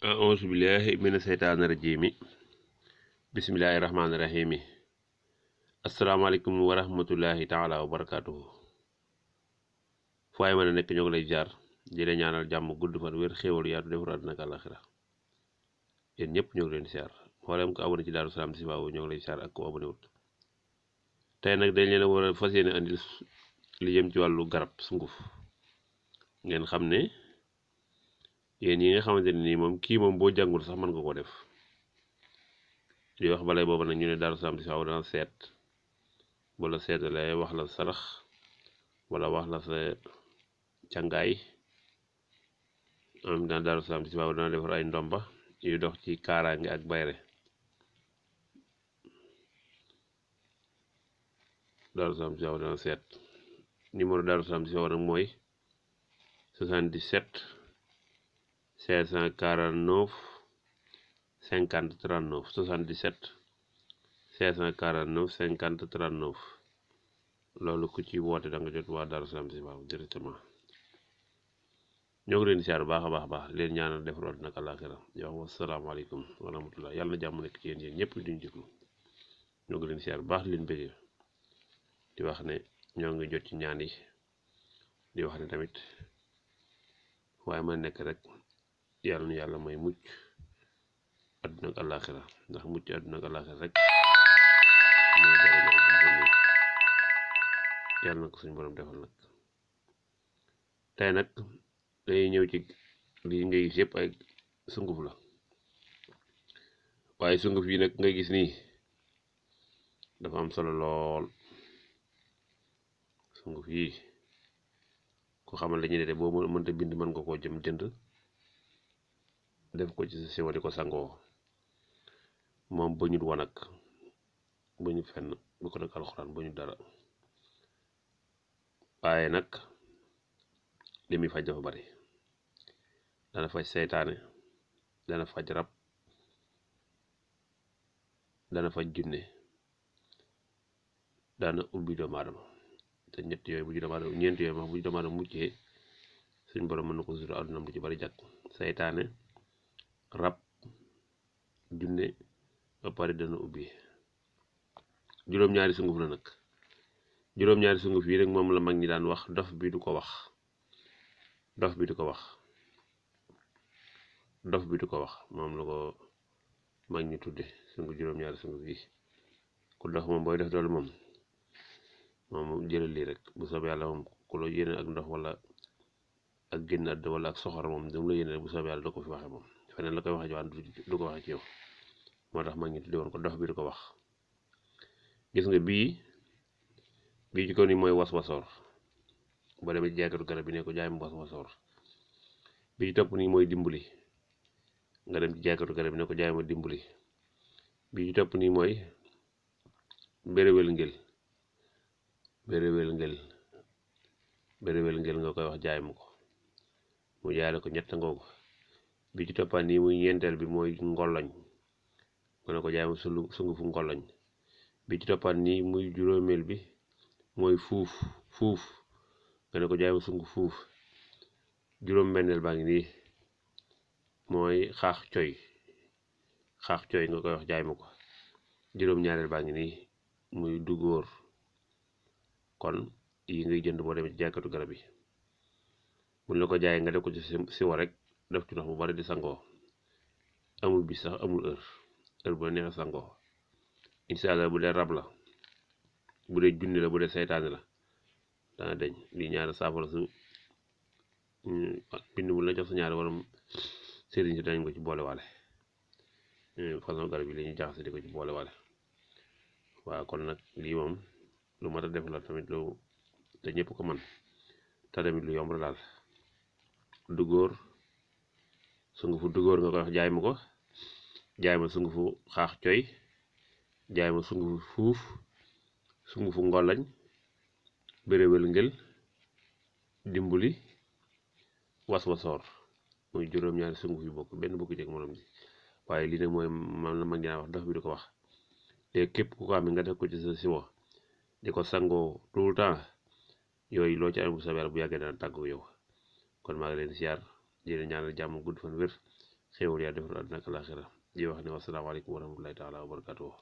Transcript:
auzu billahi mina seytaani rajiimi bismillahi rahmaani rahiimi asalaamaaleykum wa rahmatullahi taala wa barakaatuhu fu waay mën a nekk ñoo ngi lay jaar di la ñaanal jàmm gudd fan wér xéwal yaatu defar àddina ak àllaaxira yéen ñëpp ñoo ngi leen di siyaar mboolem ko abonné ci Daaru Salaam si waaw ñoo ngi lay siyaar ak ko abonné wut tey nag dañ leen a war a fas yéene andil li jëm ci wàllu garab sunguf ngeen xam ne yéen yi nga xamante ne nii moom kii moom boo jàngul sax mën nga ko def di wax balay boobu nag ñu ne Daaru Salaam si waaw dana seet wala seetalee wax la sarax wala wax la sa càngaay am daan Daaru Salaam si waaw dana defar ay ndomba yu dox ci kaaraange ak bayre Daaru Salaam si waaw dana seet numéro Daaru Salaam si waaw nag mooy 77 549 50 39 77 549 50 39 loolu ku ci woote da nga jot waa Daaru Salaam si waaw directement ñoo ngi leen di siyaar baax a baax leen ñaanal defar àddina ak àllaaxira di wax wasalaamaaleykum wa rahmatullah yàlla na jàmm nekk ci yéen ñëpp duñu jiklu ñoo ngi leen di siyaar baax leen bëggee di wax ne ñoo ngi jot ci ñaan yi di wax ne tamit waaye ma nekk rek yàlla nu yàlla may mucc àdduna ak àllaaxira ndax mucc àdduna ak àllaaxira rek moo jariñoo yàlla na ko suñu borom defal nag tey nag dañuy ñëw ci lii ngay gis yëpp ay sunguf la waaye sunguf yi nag ngay gis nii dafa am solo lool sunguf yi ku xamal la ñuy de boo mënta bind mën nga koo jënd def ko ci sa siwo di ko sangoo moom bañut wanag bañut fenn bu ko nag alxuraan bañut dara waaye nag li muy faj dafa bari dana faj seytaane dana faj rab dana faj junne dana ubbi doomu aadama te ñett yooyu bu ci doomu aadama ñeent yooyu ma bu ci doomu aadama muccee suñ borom mën na ko sutura àddunaam du ci bari jàkk seytaane rab junne ba pare dana ubbi juróom-ñaari sunguf la nag juróom-ñaari sunguf yi rek moom la mag ñi daan wax dof bi du ko wax dof bi du ko wax dof bi du ko wax moom la ko mag ñi tudde sunguf juróom-ñaari sunguf yi ku dof moom booy def doolu moom jëlal lii rek bu soobee yàlla moom ku la yéene ak ndox wala ak génn àdd wala ak soxor moom dam la yéene rek bu soobee yàlla doo ko fi waxe moom feneen la koy waxe jiwaan du ko waxe ci yow moo tax mag ñi tudde woon ko dof bi du ko wax gis nga bii ci kaw ni mooy was-wasoor boo demee ci jaaykatu garab bi ne ko jaay ma was-wasoor bi ci topp nii mooy dimbali nga dem ci jaaykatu garab bi ne ko jaay ma dimbali bi ci topp nii mooy béréwél ngel nga koy wax jaay ma ko mu jaay la ko ñett ngoogu bi ci toppaat nii muy ñeenteel bi mooy ngoloñ nga ne ko jaay ma sungufu ngoloñ bi ci toppaat nii muy juróomeel bi mooy fuuf nga ne ko jaay ma sungu fuuf juróom-benneel baa ngi nii mooy xaax coy nga koy wax jaay ma ko juróom-ñaareel baa ngi nii muy dugóor kon yi ngay jënd boo demee ci jaaykatu garab yi buñ la ko jaayee nga def ko ci siwo rek def ci ndox bu bari di sangoo amul bis sax amul heure bu la neexee sangoo incha allah bu dee rab la bu dee junni la bu dee seytaane la dana deñ li ñaari saafara su bind mu la jox sa ñaari waram sëriñ si dañ ko ci boole waale façon garab yi li ñuy jaxase di ko ci boole waale waaw kon nag lii moom lu mat a def la tamit lu te ñëpp ko man te tamit lu yomb la daal dugóor sungufu dugóor nga koy wax jaay ma ko jaay ma sungufu xaax coy jaay ma sungufu fuuf sungufu ngolañ béréwél ngel dimbali was-wasoor muy juróom-ñaari sunguf yu bokk benn bokku jeg morom ji waaye lii nag mooy man la mag ñaa wax dof bi du ko wax te képp ku ko am nga def ko ci sa siwo di ko sangoo tout le temps yooyu loo ci am bu soobee bu yàggee dana tàggu yow kon maa ngi leen siyaar di leen ñaanal jàmm gudd fan wér xéewal yaa defal àdduna ak laaxira di wax ne wasalaamaaleykum wa rahmatullahi taala wa barakatuh